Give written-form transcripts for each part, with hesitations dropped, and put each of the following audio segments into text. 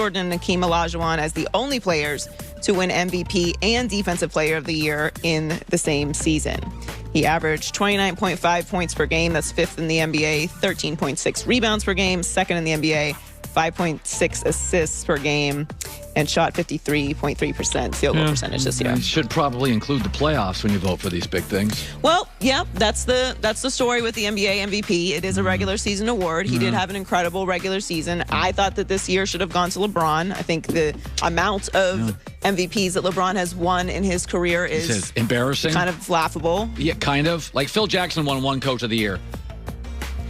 Jordan and Hakeem Olajuwon as the only players to win MVP and Defensive Player of the Year in the same season. He averaged 29.5 points per game. That's 5th in the NBA. 13.6 rebounds per game. 2nd in the NBA. 5.6 assists per game. And shot 53.3% field goal percentage this year. You should probably include the playoffs when you vote for these big things. Well, yeah, that's the story with the NBA MVP. It is a regular season award. He did have an incredible regular season. I thought that this year should have gone to LeBron. I think the amount of MVPs that LeBron has won in his career is embarrassing. Kind of laughable. Yeah, kind of. Like Phil Jackson won one Coach of the Year.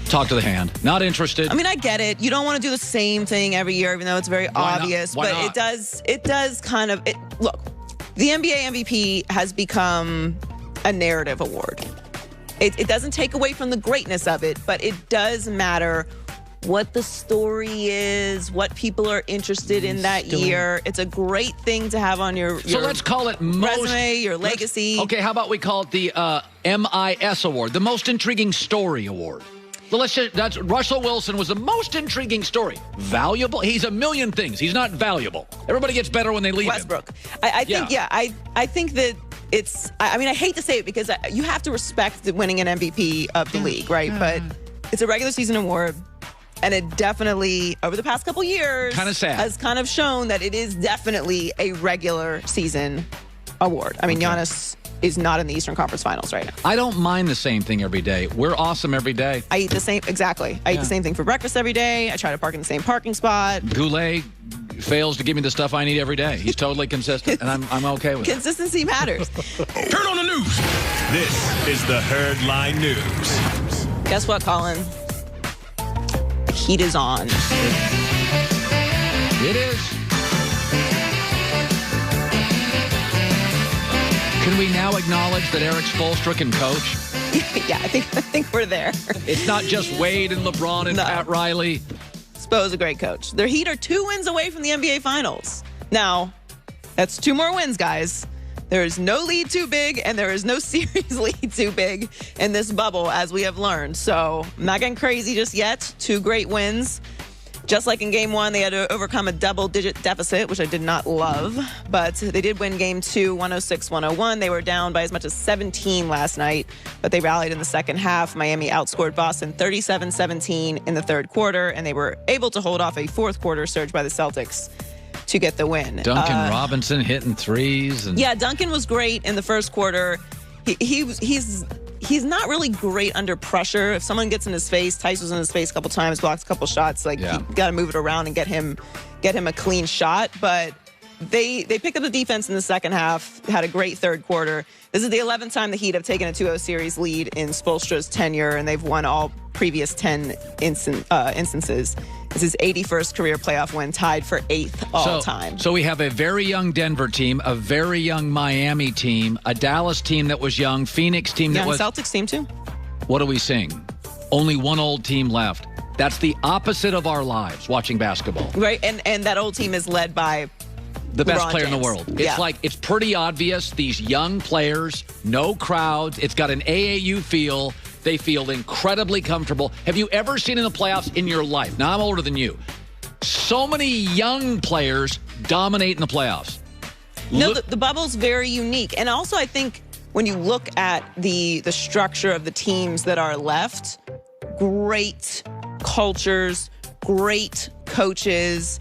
Talk to the hand. Not interested. I mean, I get it. You don't want to do the same thing every year, even though it's very obvious. Why but not? It does kind of look. The NBA MVP has become a narrative award. It doesn't take away from the greatness of it, but it does matter what the story is, what people are interested in that year. It's a great thing to have on your so let's call it resume, your legacy. Okay, how about we call it the MIS award, the Most Intriguing Story Award. Well, that's Russell Wilson was the most intriguing story. Valuable? He's a million things. He's not valuable. Everybody gets better when they leave Westbrook. him. I think that it's, I mean, I hate to say it because you have to respect winning an MVP of the league, right? But it's a regular season award. And it definitely, over the past couple years, kind of sad, has kind of shown that it is definitely a regular season award. I mean, Giannis is not in the Eastern Conference Finals right now. I don't mind the same thing every day. We're awesome every day. I eat the same, exactly. I eat the same thing for breakfast every day. I try to park in the same parking spot. Goulet fails to give me the stuff I need every day. He's totally consistent, and I'm okay with it. Consistency matters. Heard on the news. This is the Herd Line News. Guess what, Colin? The heat is on. It is. Can we now acknowledge that Eric Spoelstra can coach? Yeah, I think we're there. It's not just Wade and LeBron and Pat Riley. Spo's a great coach. Their Heat are 2 wins away from the NBA Finals. Now, that's 2 more wins, guys. There is no lead too big, and there is no series lead too big in this bubble, as we have learned. So, I'm not getting crazy just yet. 2 great wins. Just like in Game 1, they had to overcome a double-digit deficit, which I did not love. But they did win Game 2, 106-101. They were down by as much as 17 last night, but they rallied in the second half. Miami outscored Boston 37-17 in the third quarter, and they were able to hold off a fourth quarter surge by the Celtics to get the win. Duncan Robinson hitting threes. Yeah, Duncan was great in the first quarter. He's not really great under pressure. If someone gets in his face, Tice was in his face a couple times, blocks a couple shots. You got to move it around and get him a clean shot. But they picked up the defense in the second half, had a great third quarter. This is the 11th time the Heat have taken a 2-0 series lead in Spoelstra's tenure, and they've won all previous 10 instances. This is 81st career playoff win, tied for 8th all time. So we have a very young Denver team, a very young Miami team, a Dallas team that was young, Phoenix team that was... Young Celtics team, too. What are we seeing? Only one old team left. That's the opposite of our lives, watching basketball. Right, and that old team is led by... the best LeBron player James. in the world. It's pretty obvious. These young players, no crowds. It's got an AAU feel. They feel incredibly comfortable. Have you ever seen in the playoffs in your life? Now, I'm older than you. So many young players dominate in the playoffs. No, the bubble's very unique. And also, I think when you look at the structure of the teams that are left, great cultures, great coaches,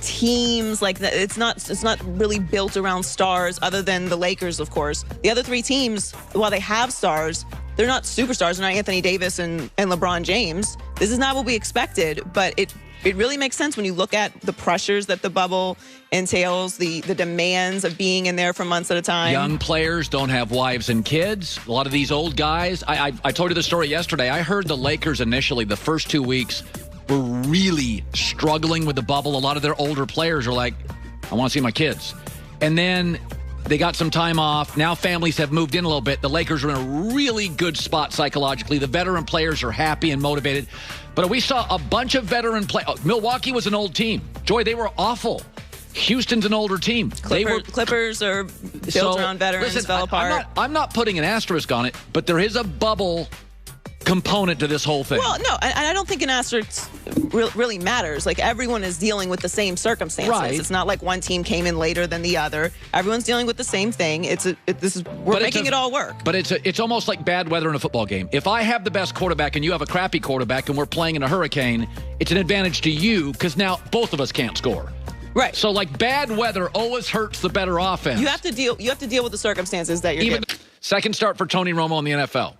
teams like that. It's not really built around stars other than the Lakers, of course. The other 3 teams, while they have stars, they're not superstars. They're not Anthony Davis and LeBron James. This is not what we expected, but it really makes sense when you look at the pressures that the bubble entails, the demands of being in there for months at a time. Young players don't have wives and kids. A lot of these old guys. I told you the story yesterday. I heard the Lakers initially, the first 2 weeks, were really struggling with the bubble. A lot of their older players are like, I want to see my kids. And then they got some time off. Now families have moved in a little bit. The Lakers are in a really good spot psychologically. The veteran players are happy and motivated. But we saw a bunch of veteran players. Milwaukee was an old team. Joy, they were awful. Houston's an older team. Clippers are built around veterans, fell apart. I'm not putting an asterisk on it, but there is a bubble component to this whole thing. Well, no, and I don't think an asterisk really matters. Like, everyone is dealing with the same circumstances. Right. It's not like one team came in later than the other. Everyone's dealing with the same thing. We're making it all work. But it's almost like bad weather in a football game. If I have the best quarterback and you have a crappy quarterback and we're playing in a hurricane, it's an advantage to you because now both of us can't score. Right. So, like, bad weather always hurts the better offense. You have to deal with the circumstances that you're given. Second start for Tony Romo in the NFL.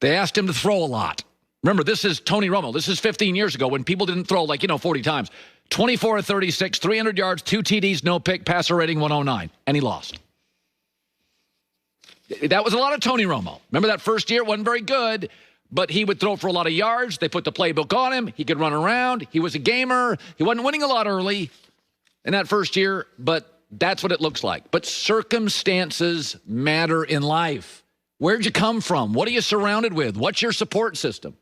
They asked him to throw a lot. Remember, this is Tony Romo. This is 15 years ago when people didn't throw 40 times. 24 of 36, 300 yards, 2 TDs, no pick, passer rating 109, and he lost. That was a lot of Tony Romo. Remember that first year? It wasn't very good, but he would throw for a lot of yards. They put the playbook on him. He could run around. He was a gamer. He wasn't winning a lot early in that first year, but that's what it looks like. But circumstances matter in life. Where'd you come from? What are you surrounded with? What's your support system?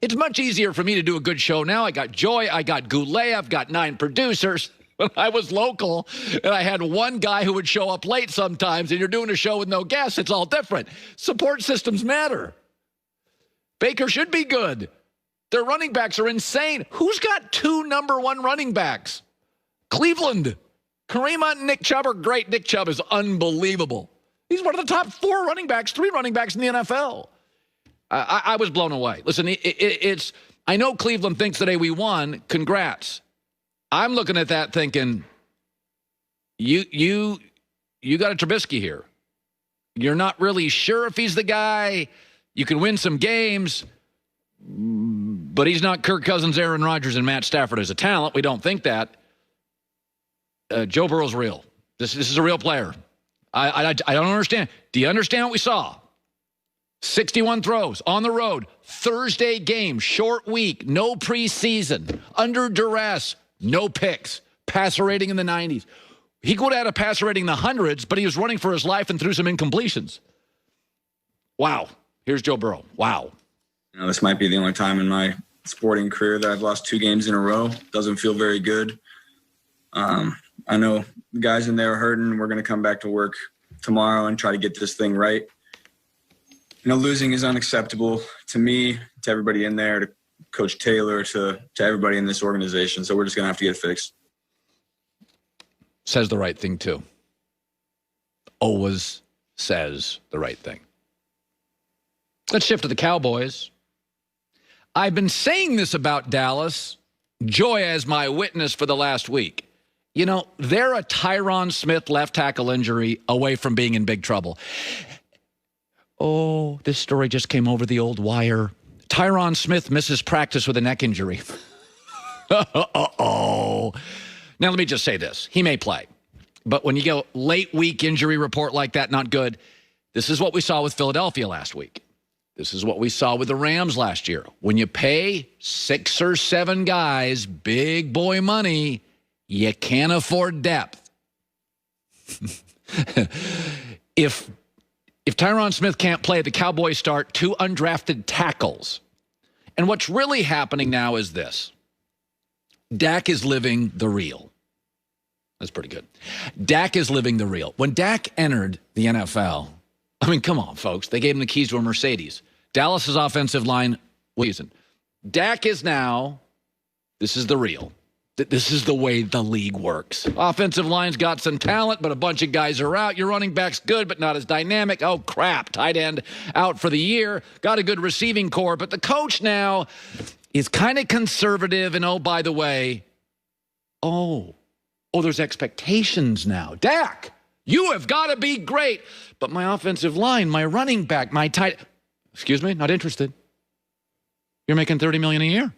It's much easier for me to do a good show now. I got Joy. I got Goulet. I've got 9 producers. When I was local and I had one guy who would show up late sometimes and you're doing a show with no guests, it's all different. Support systems matter. Baker should be good. Their running backs are insane. Who's got 2 number 1 running backs? Cleveland. Kareem Hunt and Nick Chubb are great. Nick Chubb is unbelievable. He's one of the top 4 running backs, 3 running backs in the NFL. I was blown away. Listen, I know Cleveland thinks today we won. Congrats. I'm looking at that thinking, you got a Trubisky here. You're not really sure if he's the guy. You can win some games, but he's not Kirk Cousins, Aaron Rodgers, and Matt Stafford as a talent. We don't think that. Joe Burrow's real. This is a real player. I don't understand. Do you understand what we saw? 61 throws on the road, Thursday game, short week, no preseason, under duress, no picks, passer rating in the 90s. He could have had a passer rating in the hundreds, but he was running for his life and threw some incompletions. Wow. Here's Joe Burrow. Wow. This might be the only time in my sporting career that I've lost 2 games in a row. Doesn't feel very good. I know the guys in there are hurting. We're going to come back to work tomorrow and try to get this thing right. Losing is unacceptable to me, to everybody in there, to Coach Taylor, to everybody in this organization. So we're just going to have to get it fixed. Says the right thing, too. Always says the right thing. Let's shift to the Cowboys. I've been saying this about Dallas. Joy as my witness for the last week. They're a Tyron Smith left tackle injury away from being in big trouble. Oh, this story just came over the old wire. Tyron Smith misses practice with a neck injury. Uh-oh. Now, let me just say this. He may play. But when you go late week injury report like that, not good. This is what we saw with Philadelphia last week. This is what we saw with the Rams last year. When you pay 6 or 7 guys big boy money, you can't afford depth. If Tyron Smith can't play, the Cowboys start 2 undrafted tackles. And what's really happening now is this. Dak is living the real. That's pretty good. Dak is living the real. When Dak entered the NFL, I mean, come on, folks. They gave him the keys to a Mercedes. Dallas's offensive line, season. Dak is now, this is the real. This is the way the league works. Offensive line's got some talent, but a bunch of guys are out. Your running back's good, but not as dynamic. Oh, crap. Tight end out for the year. Got a good receiving core, but the coach now is kind of conservative. And, oh, by the way, there's expectations now. Dak, you have got to be great. But my offensive line, my running back, my tight, excuse me, not interested. You're making $30 million a year.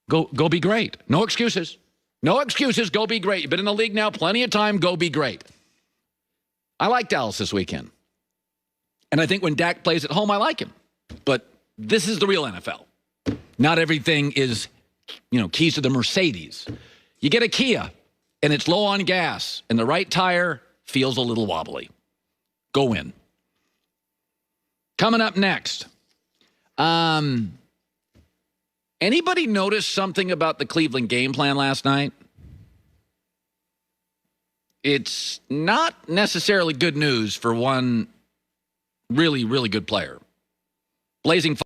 Go be great. No excuses. No excuses. Go be great. You've been in the league now plenty of time. Go be great. I like Dallas this weekend. And I think when Dak plays at home, I like him. But this is the real NFL. Not everything is, keys to the Mercedes. You get a Kia, and it's low on gas, and the right tire feels a little wobbly. Go win. Coming up next. Anybody notice something about the Cleveland game plan last night? It's not necessarily good news for one really, really good player. Blazing